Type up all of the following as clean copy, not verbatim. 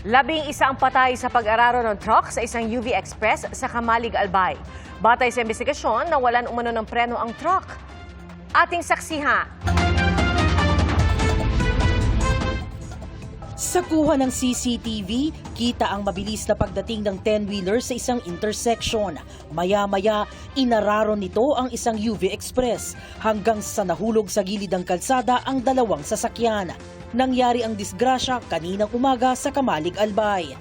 11 ang patay sa pag-araro ng truck sa isang UV Express sa Kamalig, Albay. Batay sa investigasyon, nawalan umano ng preno ang truck. Ating saksihan. Sa kuha ng CCTV, kita ang mabilis na pagdating ng 10-wheeler sa isang intersection. Maya-maya, inararo nito ang isang UV Express hanggang sa nahulog sa gilid ng kalsada ang dalawang sasakyan. Nangyari ang disgrasya kaninang umaga sa Kamalig, Albay.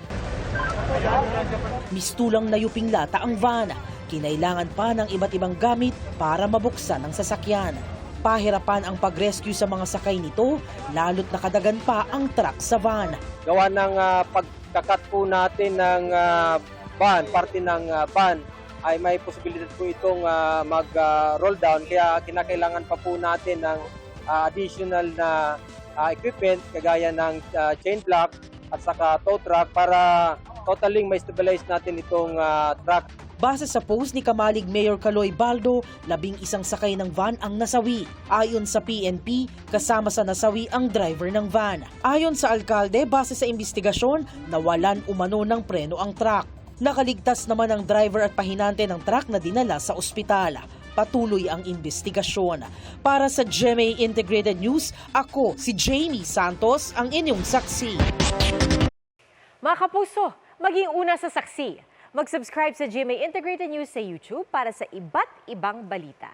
Mistulang nayuping lata ang van. Kinailangan pa ng iba't ibang gamit para mabuksan ang sasakyan. Pahirapan ang pag-rescue sa mga sakay nito, lalo't nakadagan pa ang truck sa van. Gawa ng pagkakat po natin ng van, parte ng van, ay may posibilidad po itong mag-roll down. Kaya kinakailangan pa po natin ng additional na equipment kagaya ng chain block at saka tow truck para totaling may stabilize natin itong truck. Base sa post ni Kamalig Mayor Caloy Baldo, 11 sakay ng van ang nasawi. Ayon sa PNP, kasama sa nasawi ang driver ng van. Ayon sa alkalde, base sa investigasyon, nawalan umano ng preno ang truck. Nakaligtas naman ang driver at pahinante ng truck na dinala sa ospital. Patuloy ang investigasyon. Para sa GMA Integrated News, ako si Jamie Santos, ang inyong saksi. Mga kapuso, maging una sa saksi. Mag-subscribe sa GMA Integrated News sa YouTube para sa iba't ibang balita.